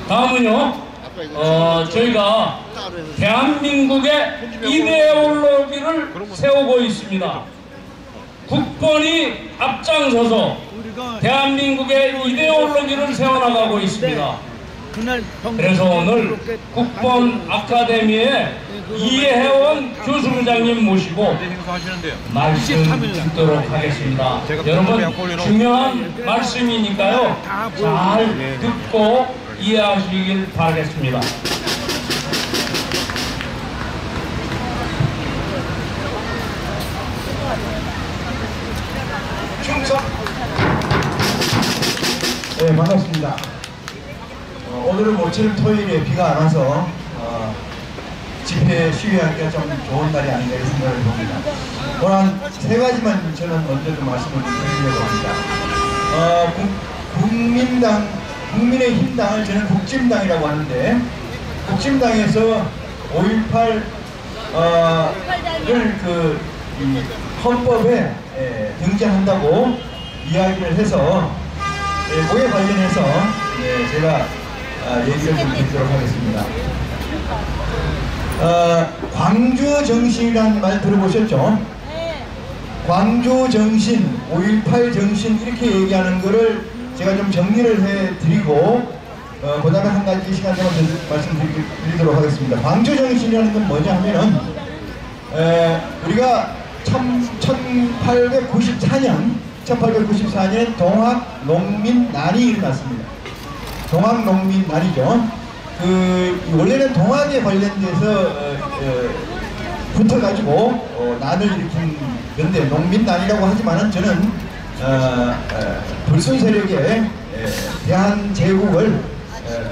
다음은요, 저희가 대한민국의 이데올로기를 세우고 있습니다. 국본이 앞장서서 대한민국의 이데올로기를 세워나가고 있습니다. 그래서 오늘 국본 아카데미에 이해원 교수부장님 모시고 말씀 듣도록 하겠습니다. 여러분, 중요한 말씀이니까요, 잘 듣고 이해하시길 바라겠습니다. 네, 반갑습니다. 오늘은 모처럼 토요일에 비가 안 와서 집회 시위하기가 좀 좋은 날이 아닌가 이런 생각을 봅니다. 오늘 한 세 가지만 저는 먼저 좀 말씀을 드리려고 합니다. 국민의힘당을 저는 국짐당이라고 하는데, 국짐당에서 5.18을 이 헌법에 등장한다고 이야기를 해서 그에 관련해서 제가 얘기를 좀 드리도록 하겠습니다. 광주정신이라는 말 들어보셨죠? 광주정신, 5.18 정신 이렇게 얘기하는 거를 제가 좀 정리를 해드리고 그 다음에 한 가지 시간 좀 말씀드리도록 하겠습니다. 광주정신이라는 건 뭐냐 하면은 우리가 1894년 동학농민난이 일어났습니다. 동학농민난이죠. 원래는 동학에 관련돼서 붙어가지고 난을 일으킨 건데, 농민난이라고 하지만은 저는 불순 세력의 대한제국을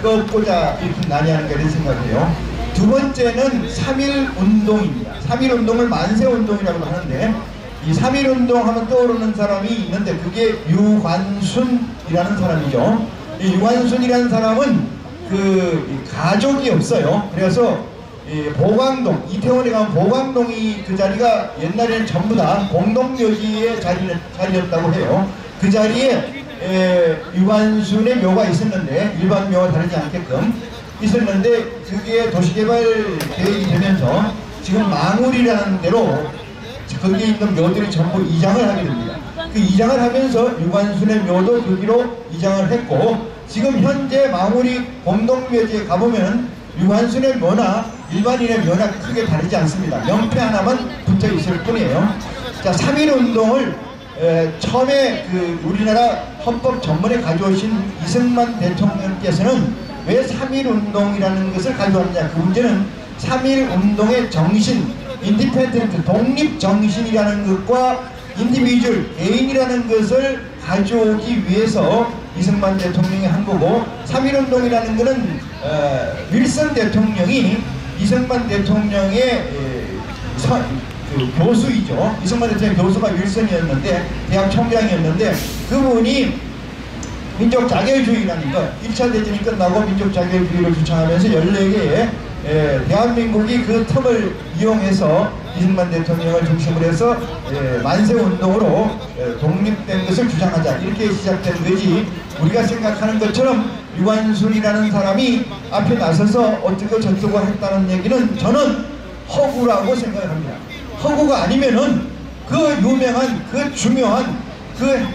꺾고자 일으킨 난이 아닌가 이런 생각해요. 두 번째는 3.1운동입니다. 3.1운동을 만세운동이라고 하는데, 이 3.1운동 하면 떠오르는 사람이 있는데 그게 유관순이라는 사람이죠. 이 유관순이라는 사람은 가족이 없어요. 그래서 보광동, 이태원에 가면 보광동이 그 자리가 옛날에는 전부 다 공동묘지의 자리였다고 해요. 그 자리에 유관순의 묘가 있었는데, 일반 묘와 다르지 않게끔 있었는데, 그게 도시개발 계획이 되면서 지금 망울이라는 데로 거기에 있는 묘들이 전부 이장을 하게 됩니다. 그 이장을 하면서 유관순의 묘도 거기로 이장을 했고, 지금 현재 망울이 공동묘지에 가보면 유관순의 묘나 일반인의 묘나 크게 다르지 않습니다. 명패 하나만 붙어 있을 뿐이에요. 자, 3.1운동을 처음에 우리나라 헌법 전문에 가져오신 이승만 대통령께서는 왜 3.1운동이라는 것을 가져왔냐. 그 문제는 3.1운동의 정신, 인디펜던트, 독립정신이라는 것과 인디비주얼, 개인이라는 것을 가져오기 위해서 이승만 대통령이 한 거고, 3.1운동이라는 것은 윌슨 대통령이 이승만 대통령의 교수이죠. 이승만 대통령 교수가 윌슨이었는데, 대학 총장이었는데, 그분이 민족 자결주의라는 것, 1차 대전이 끝나고 민족 자결주의를 주창하면서 14개의 대한민국이 그 틈을 이용해서 이승만 대통령을 중심으로 해서 만세운동으로 독립된 것을 주장하자, 이렇게 시작된 거지, 우리가 생각하는 것처럼 유관순이라는 사람이 앞에 나서서 어떻게 저쩌고 했다는 얘기는 저는 허구라고 생각합니다. 허구가 아니면은 그 유명한, 그 중요한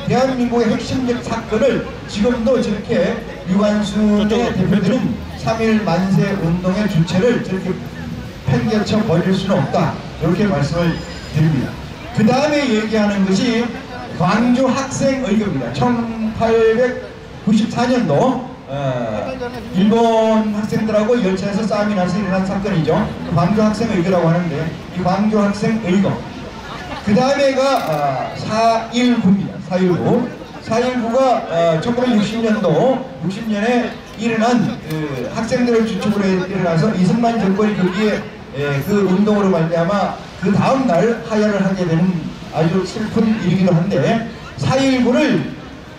대한민국의 핵심적 사건을 지금도 저렇게 유관순의 대표들은 3.1 만세 운동의 주체를 저렇게 팽개쳐 버릴 수는 없다, 이렇게 말씀을 드립니다. 그 다음에 얘기하는 것이 광주 학생의교입니다. 1894년도 일본 학생들하고 열차에서 싸움이 나서 일어난 사건이죠. 광주 학생의교라고 하는데, 이 광주 학생의교, 그 다음에가 4.19입니다. 4.19가 1960년도 60년에 일어난 학생들을 주축으로 일어나서 이승만 정권이 거기에 그 운동으로 말미암아 그 다음날 하야를 하게 되는 아주 슬픈 일이기도 한데, 4.19를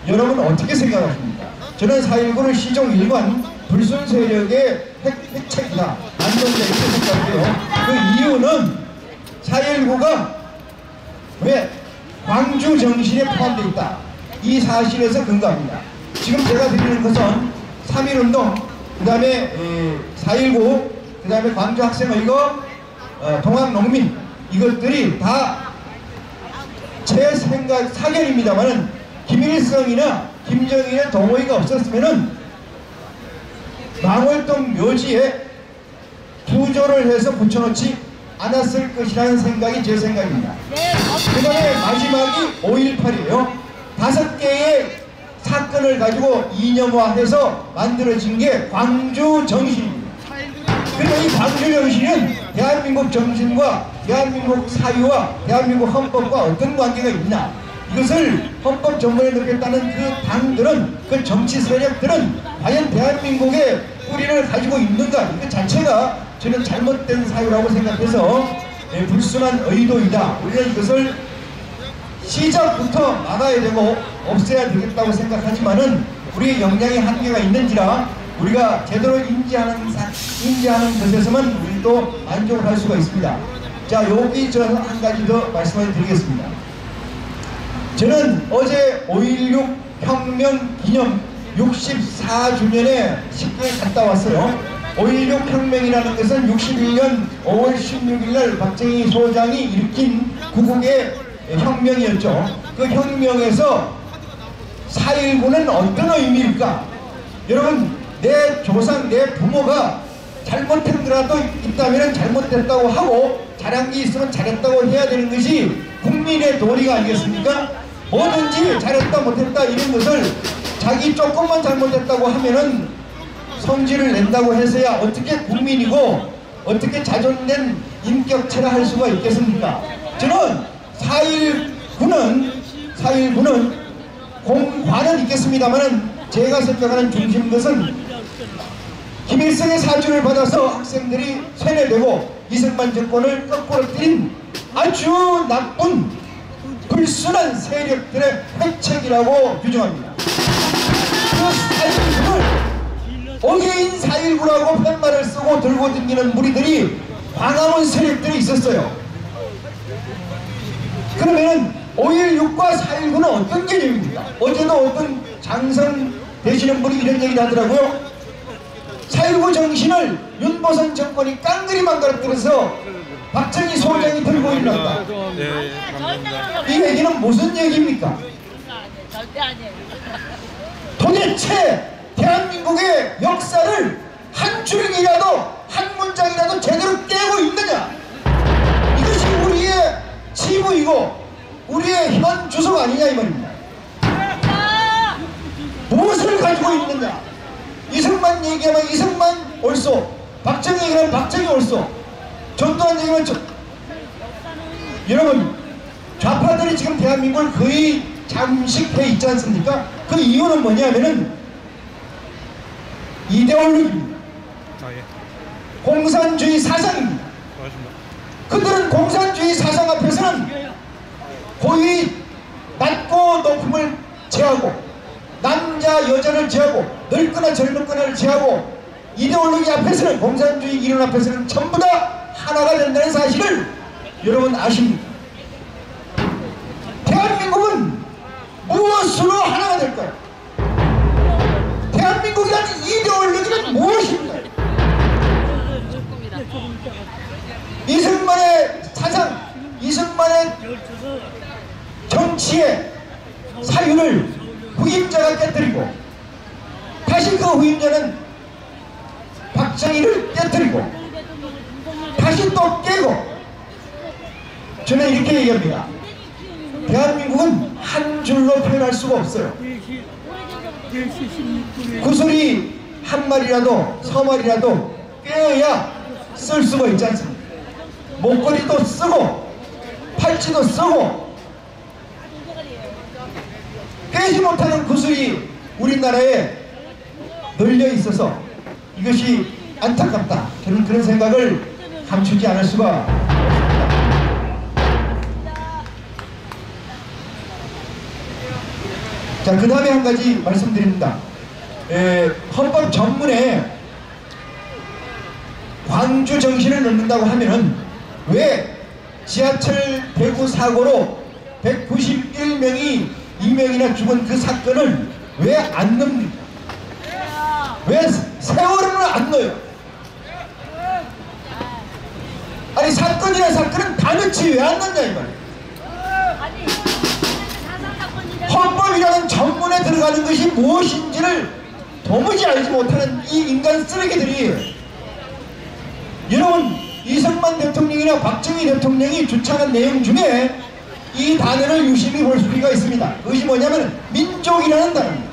여러분 어떻게 생각하십니까? 저는 4.19를 시종일관 불순 세력의 핵책이다, 안정자 이렇게 생각해요. 그 이유는 4.19가 왜 광주 정신에 포함되어 있다, 이 사실에서 근거합니다. 지금 제가 드리는 것은 3.1운동, 그 다음에 4.19, 그 다음에 광주 학생의거, 동학농민, 이것들이 다 제 생각 사견입니다만은 김일성이나 김정일의 동의가 없었으면은 망월동 묘지에 투조를 해서 붙여놓지 않았을 것이라는 생각이 제 생각입니다. 그 다음에 마지막이 5.18이에요. 5개의 사건을 가지고 이념화해서 만들어진 게 광주 정신입니다. 그리고 이 광주 정신은 대한민국 정신과 대한민국 사유와 대한민국 헌법과 어떤 관계가 있나, 이것을 헌법 전문에 넣겠다는 그 당들은, 그 정치 세력들은 과연 대한민국의 뿌리를 가지고 있는가, 이거 자체가 저는 잘못된 사유라고 생각해서 불순한 의도이다. 우리가 이것을 시작부터 막아야 되고 없애야 되겠다고 생각하지만은 우리의 역량의 한계가 있는지라 우리가 제대로 인지하는 것에서만 우리도 만족을 할 수가 있습니다. 자, 여기 저 한 가지 더 말씀을 드리겠습니다. 저는 어제 5.16 혁명 기념 64주년에 식당에 갔다 왔어요. 5.16 혁명이라는 것은 61년 5월 16일 날 박정희 소장이 일으킨 구국의 혁명이었죠. 그 혁명에서 4.19는 어떤 의미일까? 여러분, 내 조상, 내 부모가 잘못한 거라도 있다면 잘못됐다고 하고 잘한 게 있으면 잘했다고 해야 되는 것이 국민의 도리가 아니겠습니까? 뭐든지 잘했다 못했다 이런 것을 자기 조금만 잘못했다고 하면은 성질을 낸다고 해서야 어떻게 국민이고 어떻게 자존된 인격체라 할 수가 있겠습니까? 저는 4.19는 공과는 있겠습니다만은 제가 생각하는 중심 것은 김일성의 사주를 받아서 학생들이 세뇌되고 이승만 정권을 거꾸로 때린 아주 나쁜 불순한 세력들의 회책이라고 규정합니다. 그 4.19를 어게인 4.19라고 팻말을 쓰고 들고 다니는 무리들이 광화문 세력들이 있었어요. 그러면 5.16과 4.19는 어떤 개념입니까? 어제도 어떤 장성 되시는 분이 이런 얘기를 하더라고요. 4.19 정신을 윤보선 정권이 깡그리 망가뜨려서 박정희 소장이 들고 있는다. 이 얘기는 무슨 얘기입니까? 도대체 대한민국의 역사를 한 줄기라도 한 문장이라도 제대로 깨고 있느냐? 이것이 우리의 치부이고 우리의 현 주석 아니냐 이 말입니다. 무엇을 가지고 있느냐? 이승만 얘기하면 이승만 옳소, 박정희 얘기하면 박정희 옳소, 전두환 얘기하면 여러분, 좌파들이 지금 대한민국을 거의 잠식해 있지 않습니까? 그 이유는 뭐냐면은 이데올로기입니다. 공산주의 사상입니다. 그들은 공산주의 사상 앞에서는 고의 낮고 높음을 제하고 남자 여자를 제하고 늙거나 젊거나를 제하고 이데올로기 앞에서는, 공산주의 이론 앞에서는 전부 다 하나가 된다는 사실을 여러분 아십니까? 대한민국은 무엇으로 하나가 될까요? 대한민국이라는 이데올로기는 무엇입니까? 이승만의 사상, 이승만의 정치의 사유를 후임자가 깨뜨리고 다시 그 후임자는 박정희를 깨뜨리고 다시 또 깨고, 저는 이렇게 얘기합니다. 대한민국은 한 줄로 표현할 수가 없어요. 구슬이 한 마리라도 서말이라도 꿰어야 쓸 수가 있지 않습니까? 목걸이도 쓰고 팔찌도 쓰고 깨지 못하는 구슬이 우리나라에 널려 있어서 이것이 안타깝다. 저는 그런 생각을 감추지 않을 수가 없습니다. 자, 그 다음에 한 가지 말씀드립니다. 헌법 전문에 광주 정신을 넣는다고 하면은 왜 지하철 대구 사고로 191명이 2명이나 죽은 그 사건을 왜 안 넣습니까? 왜 세월은 안 넣어요. 아니 사건이나 사건은 다 넣지 왜 안 넣냐 이 말이에요. 헌법이라는 전문에 들어가는 것이 무엇인지를 도무지 알지 못하는 이 인간 쓰레기들이, 여러분 이승만 대통령이나 박정희 대통령이 주창한 내용 중에 이 단어를 유심히 볼 필요가 있습니다. 그것이 뭐냐면 민족이라는 단어입니다.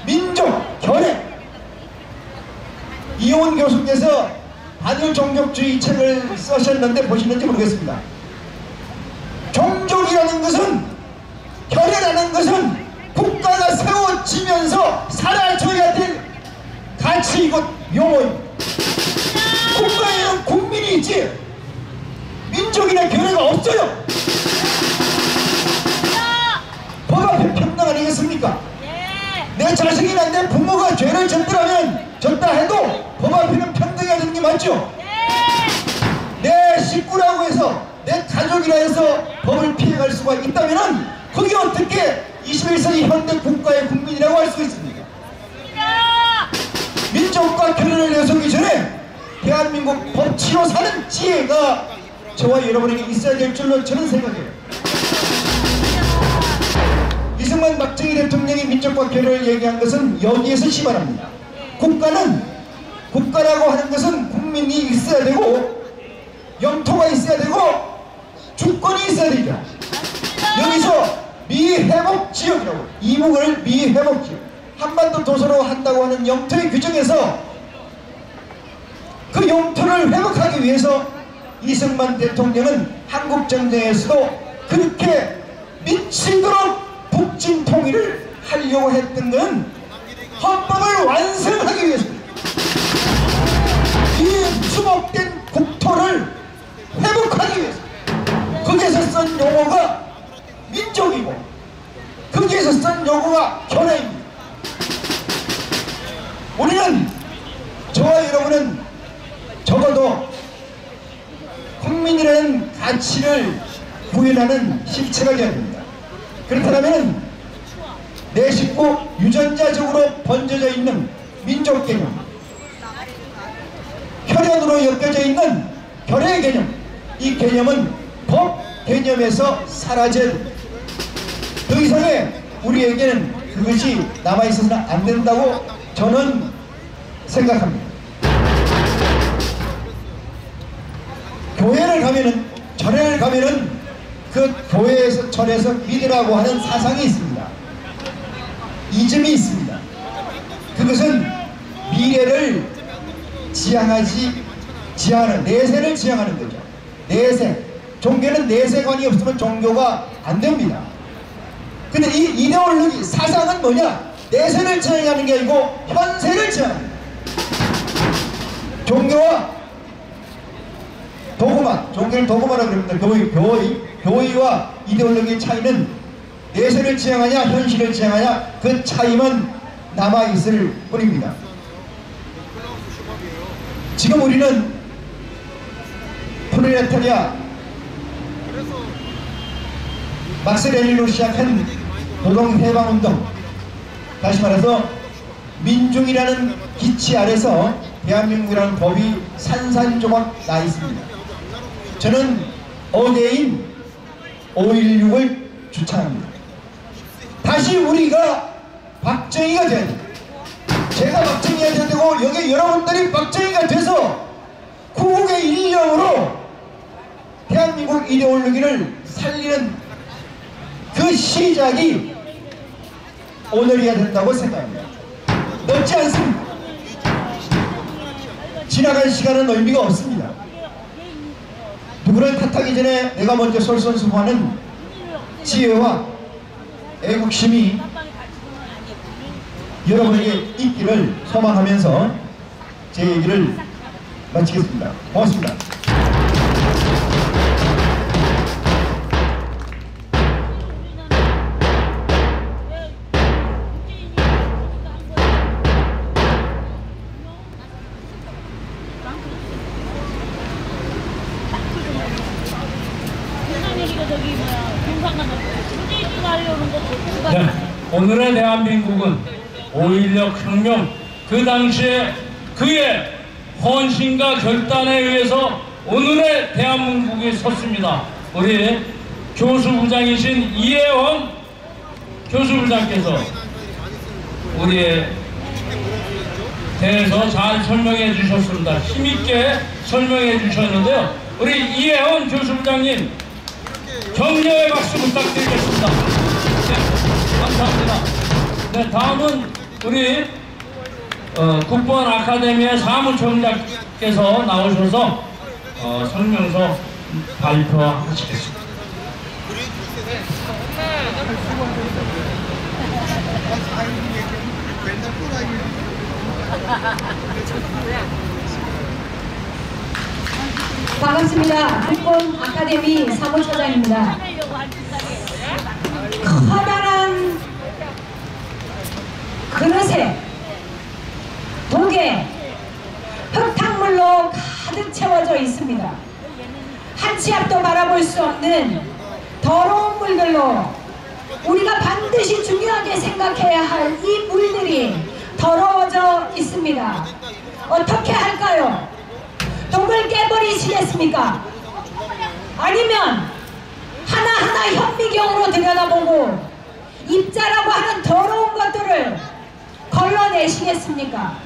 민족, 결의. 이온 교수께서 한일 종족주의 책을 쓰셨는데 보시는지 모르겠습니다. 종족이라는 것은, 결의라는 것은 국가가 세워지면서 사라져야 될 가치이고 용어입니다. 국가에는 국민이 있지 민족이나 결의가 없어요. 법 앞에 평등 아니겠습니까? 내 자식이나 내 부모가 죄를 졌다 해도 법 앞에는 평등해야 되는 게 맞죠? 내 식구라고 해서 내 가족이라 해서 법을 피해갈 수가 있다면 그게 어떻게 21세기 현대 국가의 국민이라고 할 수 있습니까? 민족과 결의를 내세우기 전에 대한민국 법치로 사는 지혜가 저와 여러분에게 있어야 될 줄로 저는 생각해요. 이승만 박정희 대통령이 민족과 결의를 얘기한 것은 여기에서 시발합니다. 국가는, 국가라고 하는 것은 국민이 있어야 되고 영토가 있어야 되고 주권이 있어야 되죠. 여기서 미회복지역이라고, 이북을 미회복지역, 한반도 도서로 한다고 하는 영토의 규정에서 그 영토를 회복하기 위해서 이승만 대통령은 한국전쟁에서도 그렇게 미치도록 북진 통일을 하려고 했던 건 헌법을 완성하기 위해서입니다. 이 수복된 국토를 회복하기 위해서. 거기에서 쓴 용어가 민족이고 거기에서 쓴 용어가 견해입니다. 우리는, 저와 여러분은 적어도 국민이라는 가치를 구현하는 실체가 되어야 됩니다. 그렇다면 내 식구 유전자적으로 번져져 있는 민족 개념, 혈연으로 엮여져 있는 결의 개념, 이 개념은 법 개념에서 사라져야 됩니다. 더 이상의 우리에게는 그것이 남아있어서는 안 된다고 저는 생각합니다. 교회를 가면은, 절에를 가면은 그 교회에서, 절에서 믿으라고 하는 사상이 있습니다. 이즘이 있습니다. 그것은 미래를 지향하는, 내세를 지향하는 거죠. 내세. 종교는 내세관이 없으면 종교가 안 됩니다. 근데 이 이데올로기, 사상은 뭐냐? 내세를 지향하는 게 아니고 현세를 지향합니다. 종교와 도구만, 종교를 도구마라고 그럽니다. 교의와 이데올로기의 차이는 내세를 지향하냐 현실을 지향하냐, 그 차이만 남아있을 뿐입니다. 지금 우리는 프롤레타리아, 막스 레닌으로 시작한 노동해방운동, 다시 말해서 민중이라는 기치 아래서 대한민국이라는 법이 산산조각 나 있습니다. 저는 어게인 5.16을 주창합니다. 다시 우리가 박정희가 돼야 됩니다. 제가 박정희가 돼야 되고 여기 여러분들이 박정희가 돼서 구국의 일념으로 대한민국 이데올로기를 살리는 그 시작이 오늘이어야 된다고 생각합니다. 늦지 않습니다. 지나간 시간은 의미가 없습니다. 누구를 탓하기 전에 내가 먼저 솔선수범하는 지혜와 애국심이 여러분에게 있기를 소망하면서 제 얘기를 마치겠습니다. 고맙습니다. 네, 오늘의 대한민국은 5.16 혁명, 그 당시에 그의 헌신과 결단에 의해서 오늘의 대한민국에 섰습니다. 우리 교수부장이신 이혜원 교수부장께서 우리에 대해서 잘 설명해 주셨습니다. 힘있게 설명해 주셨는데요. 우리 이혜원 교수부장님 격려의 박수 부탁드리겠습니다. 네, 감사합니다. 네, 다음은 우리 국보원 아카데미의 사무총장께서 나오셔서 성명서 발표하시겠습니다. 반갑습니다. 국보원 아카데미 사무처장입니다. 커다란 그릇에 독에 흙탕물로 가득 채워져 있습니다. 한 치 앞도 바라볼 수 없는 더러운 물들로 우리가 반드시 중요하게 생각해야 할 이 물들이 더러워져 있습니다. 어떻게 할까요? 독을 깨버리시겠습니까? 아니면 하나하나 현미경으로 들여다보고 입자라고 하는 더러운 것들을 걸러내시겠습니까?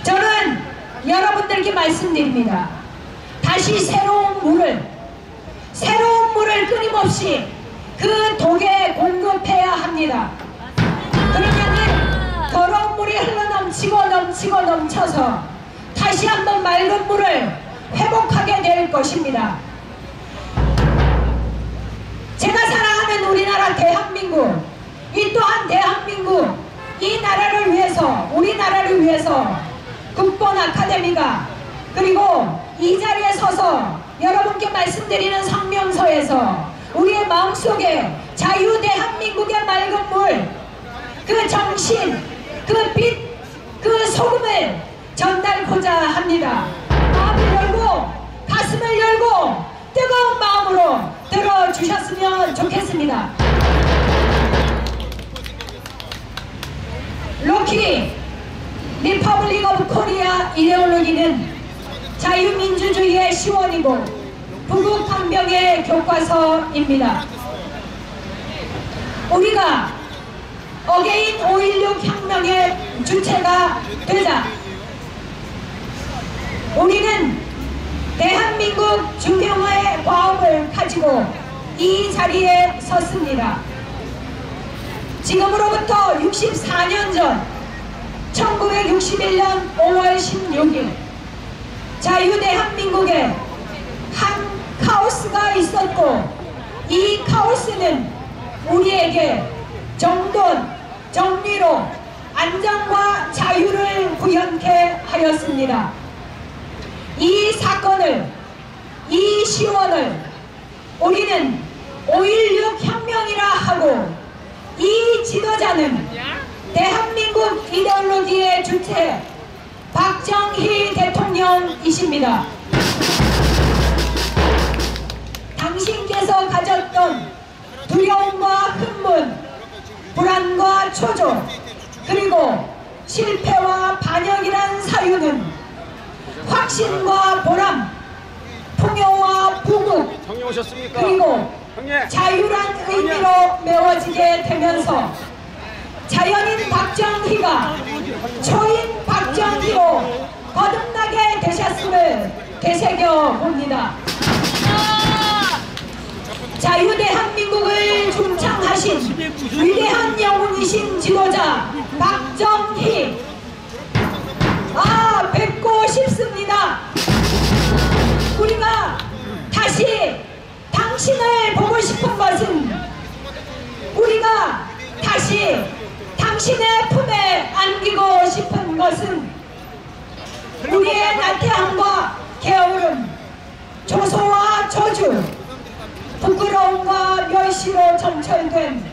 저는 여러분들께 말씀드립니다. 다시 새로운 물을 끊임없이 그 독에 공급해야 합니다. 그러면 더러운 물이 넘쳐서 다시 한번 맑은 물을 회복하게 될 것입니다. 제가 사랑하는 우리나라 대한민국, 이 또한 대한민국, 이 나라를 위해서, 우리나라를 위해서 국보원 아카데미가 그리고 이 자리에 서서 여러분께 말씀드리는 성명서에서 우리의 마음속에 자유 대한민국의 맑은 물, 그 정신, 그 빛, 그 소금을 전달하고자 합니다. 마음을 열고 가슴을 열고 뜨거운 마음으로 들어주셨으면 좋겠습니다. 로키 리퍼블릭 오브 코리아 이데올로기는 자유민주주의의 시원이고 부국강병의 교과서입니다. 우리가 어게인 5.16 혁명의 주체가 되자 우리는 대한민국 중경화의 과업을 가지고 이 자리에 섰습니다. 지금으로부터 64년 전 1961년 5월 16일 자유대한민국에 한 카오스가 있었고 이 카오스는 우리에게 정돈, 정리로 안정과 자유를 구현케 하였습니다. 이 사건을, 이 시원을 우리는 5.16 혁명이라 하고 이 지도자는 대한민국 이데올로기의 주체 박정희 대통령이십니다. 당신께서 가졌던 두려움과 흥분, 불안과 초조, 그리고 실패와 반역이란 사유는 확신과 보람, 풍요와 부국, 그리고 자유란 의미로 메워지게 되면서 자연인 박정희가 초인 박정희로 거듭나게 되셨음을 되새겨 봅니다. 자유대한민국을 중창하신 위대한 영웅이신 지도자 박정희, 뵙고 싶습니다. 우리가 다시 당신을 보고 싶은 것은, 우리가 다시 당신의 품에 안기고 싶은 것은 우리의 나태함과 게으름, 조소와 저주, 부끄러움과 멸시로 점철된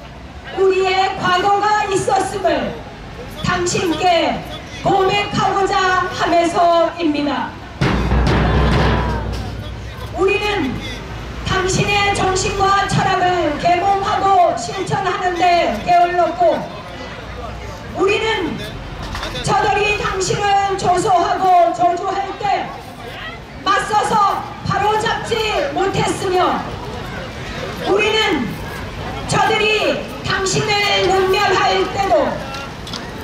우리의 과거가 있었음을 당신께 고백하고자 하면서입니다. 우리는 당신의 정신과 철학을 계몽하고 실천하는 데 게을렀고, 우리는 저들이 당신을 조소하고 받지 못했으며 우리는 저들이 당신을 능멸할 때도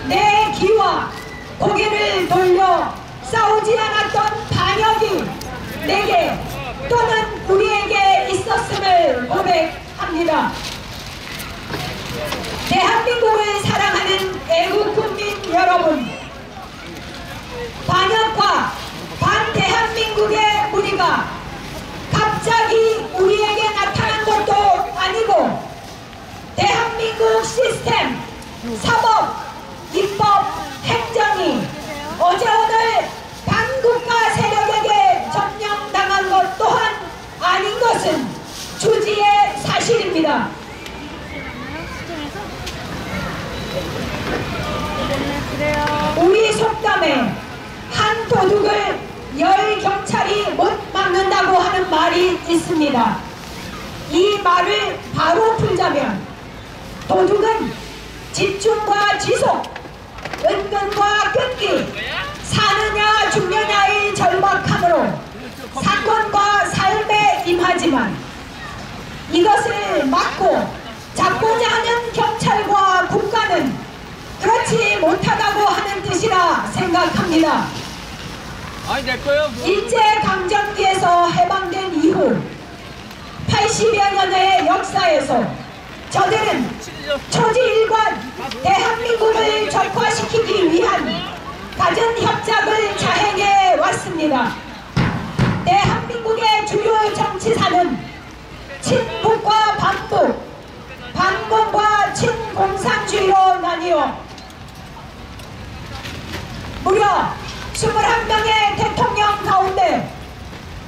내 귀와 고개를 돌려 싸우지 않았던 반역이 내게 또는 우리에게 있었음을 고백합니다. 대한민국을 사랑하는 애국국민 여러분, 반역과 반대한민국의 무리가 갑자기 우리에게 나타난 것도 아니고 대한민국 시스템, 사법, 입법, 행정이 어제 오늘 반국가 세력에게 점령당한 것 또한 아닌 것은 주지의 사실입니다. 우리 속담에 한 도둑을 10 경찰이 못 막는다고 하는 말이 있습니다. 이 말을 바로 풀자면 도둑은 집중과 지속, 은근과 끈기, 사느냐 죽느냐의 절박함으로 사건과 삶에 임하지만 이것을 막고 잡고자 하는 경찰과 국가는 그렇지 못하다고 하는 뜻이라 생각합니다. 일제강점기에서 해방된 이후 80여 년의 역사에서 저들은 초지일관 대한민국을 적화시키기 위한 갖은 협작을 자행해 왔습니다. 대한민국의 주요 정치사는 친북과 반북, 반공과 친공산주의로 나뉘어 무려 21명의 대통령 가운데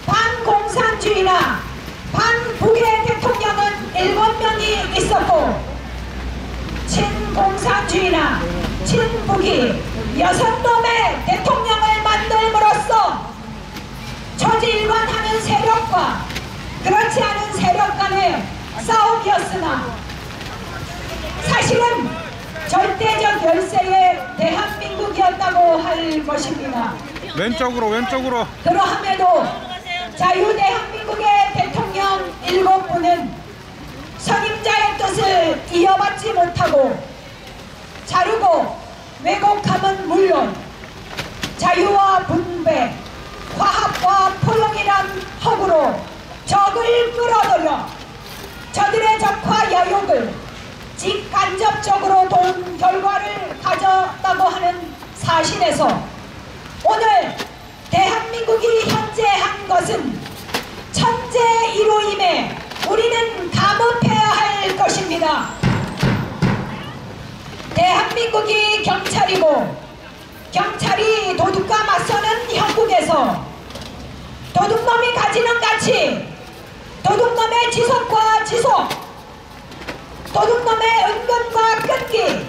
반공산주의나 반북의 대통령은 7명이 있었고 친공산주의나 친북이 6놈의 대통령을 만들므로써 초지일관하는 세력과 그렇지 않은 세력 간의 싸움이었으나 사실은 절대적 열세의 대한민국이었다고 할 것입니다. 왼쪽으로. 그러함에도 자유대한민국의 대통령 7분은 선임자의 뜻을 이어받지 못하고 자르고 왜곡함은 물론 자유와 분배, 화합과 포용이란 허구로 적을 끌어들여 저들의 적화 여욕을 직간접적으로 돈 결과를 가졌다고 하는 사실에서 오늘 대한민국이 현재 한 것은 천재 1호임에 우리는 감업해야 할 것입니다. 대한민국이 경찰이고 경찰이 도둑과 맞서는 형국에서 도둑놈이 가지는 가치, 도둑놈의 지속과 지속, 도둑놈의 은근과 끈기,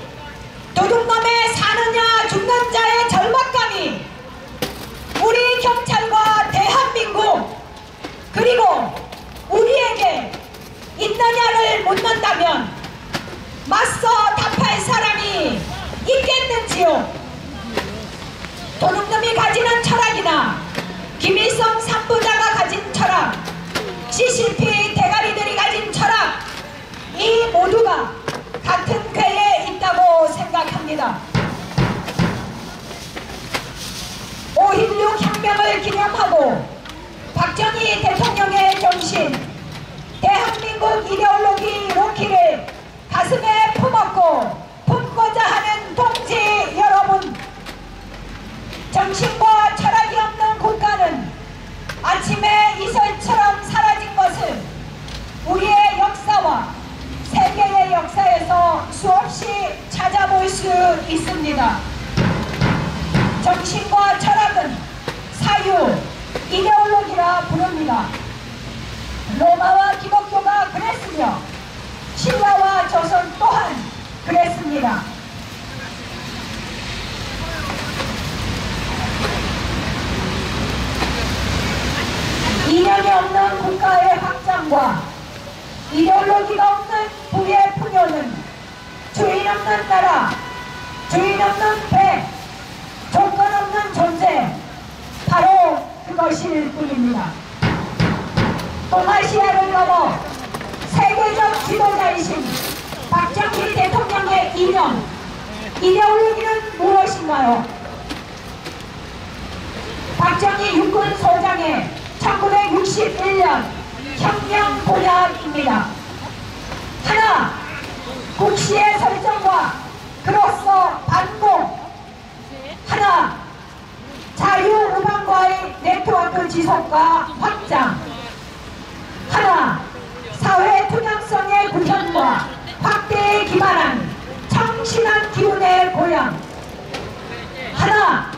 도둑놈의 사느냐 죽는 자의 절박감이 우리 경찰과 대한민국 그리고 우리에게 있느냐를 묻는다면 맞서 답할 사람이 있겠는지요? 도둑놈이 가지는 철학이나 김일성 삼부자가 가진 철학, CCP 대가리들이 가진 철학, 이 모두가 같은 궤에 있다고 생각합니다. 5.16 혁명을 기념하고 박정희 대통령의 정신, 대한민국 이데올로기 로키를 가슴에 품었고 품고자 하는 동지 여러분, 정신과 철학이 없는 국가는 아침에 이슬처럼 사라진 것을 우리의 역사와 세계의 역사에서 수없이 찾아볼 수 있습니다. 정신과 철학은 사유, 이데올로기라 부릅니다. 로마와 기독교가 그랬으며 신라와 조선 또한 그랬습니다. 이념이 없는 국가의 확장과 이데올로기가 없는 부의 풍요는 주인 없는 나라, 주인 없는 배, 조건 없는 존재, 바로 그것일 뿐입니다. 되신 박정희 대통령의 이념, 이데올로기는 무엇인가요? 박정희 육군소장의 1961년 혁명 공약입니다. 하나, 국시의 설정과 그로서 반공. 하나, 자유우방과의 네트워크 지속과 확장. 하나, 사회 투명성의 구현과 확대에 기반한 청신한 기운의 고양. 하나,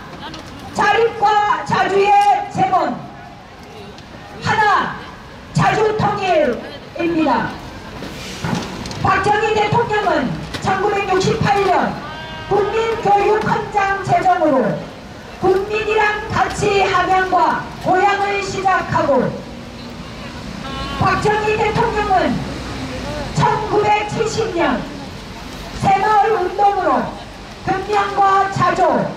자립과 자주의 재건. 하나, 자주통일입니다. 박정희 대통령은 1968년 국민교육헌장 제정으로 국민이랑 같이 함양과 고향을 시작하고, 박정희 대통령은 1970년 새마을 운동으로 금명과 자조,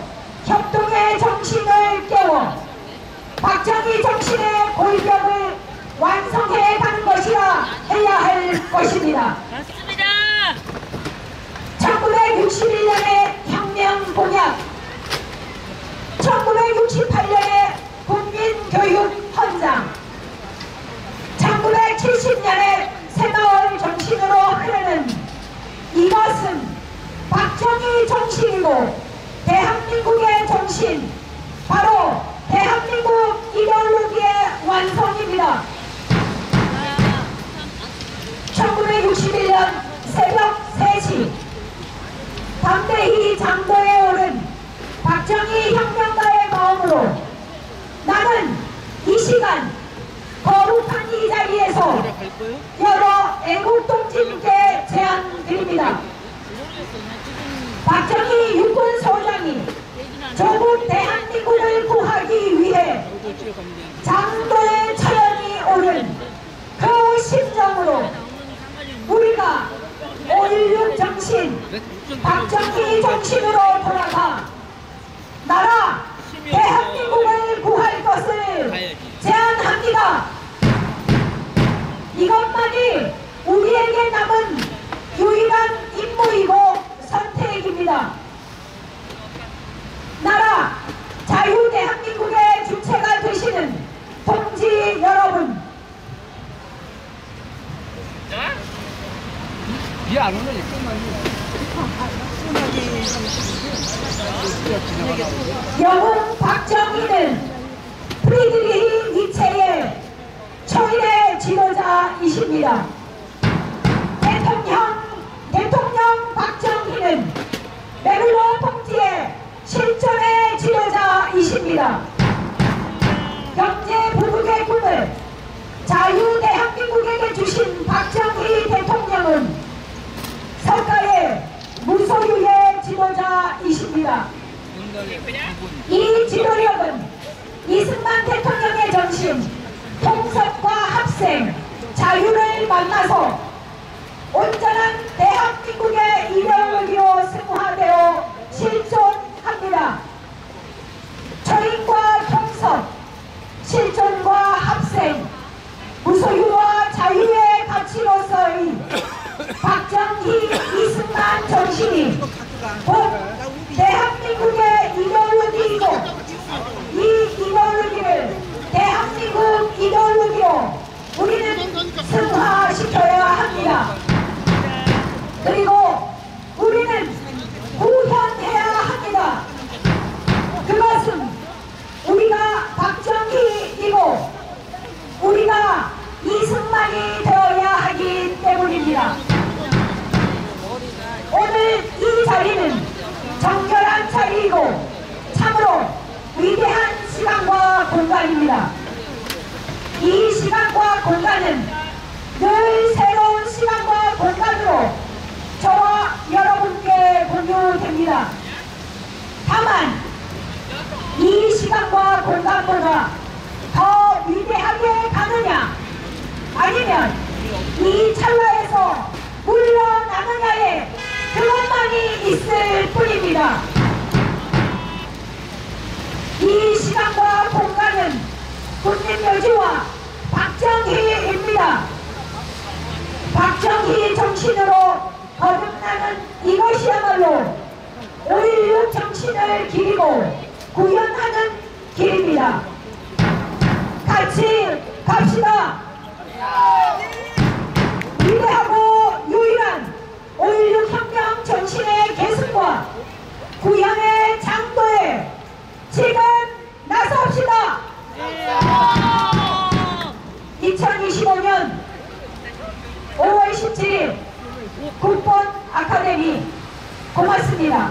협동의 정신을 깨워 박정희 정신의 골격을 완성해 가는 것이라 해야 할 것입니다. 맞습니다. 1961년의 혁명 공약, 1968년의 국민교육헌장, 1970년의 새마을 정신으로 흐르는 이것은 박정희 정신이고 대한민국의 정신, 바로 대한민국 이데올로기의 완성입니다. 1961년 새벽 3시 담대히 장도에 오른 박정희 혁명가의 마음으로 나는 이 시간 거룩한 이 자리에서 여러 애국동지님께 제안드립니다. 박정희 육군소장이 조국 대한민국을 구하기 위해 장도의 처연이 오른 그 심정으로 우리가 5.16 정신, 박정희 정신으로 돌아가 나라 대한민국을 구할 것을 제안합니다. 이것만이 우리에게 남은 유일한 임무이고 선택입니다. 나라 자유 대한민국의 주체가 되시는 동지 여러분, 영웅 박정희는 프리드리히 니체의 초일의 지도자이십니다. 대통령 박정희는 메를로 동지의 실존의 지도자이십니다. 경제 부국의 꿈을 자유 대한민국에게 주신 박정희 대통령은 서가의 무소유의 지도자이십니다. 이 지도력은 이승만 대통령의 정신, 통섭과 합생, 자유를 만나서 온전한 대한민국의 이데올로기로 승화되어 실존합니다. 초인과 통섭, 실존과 합생, 무소유와 자유의 가치로서의 박정희, 이승만 정신이 곧 대한민국의 이데올로기이고, 이 이데올로기를 대한민국 이데올로기로 우리는 승화시켜야 합니다. 그리고 우리는 구현해야 합니다. 그것은 우리가 박정희이고 우리가 이승만이 되어야 하기 때문입니다. 오늘 이 자리는 정결한 자리이고 참으로 위대한 시간과 공간입니다. 이 시간과 공간은 늘 새로운 시간과 공간으로 저와 여러분께 공유됩니다. 다만 이 시간과 공간보다 더 위대하게 가느냐 아니면 이 찰나에서 물러나느냐에 그것만이 있을 뿐입니다. 이 시간과 공간은 국민묘지와 박정희입니다. 박정희 정신으로 거듭나는 이것이야말로 5.16 정신을 기리고 구현하는 길입니다. 같이 갑시다. 위대하고 유일한 5.16 혁명 정신의 계승과 구현의 장도에 지금 나섭시다. 2025년 5월 17일 국본 아카데미 고맙습니다.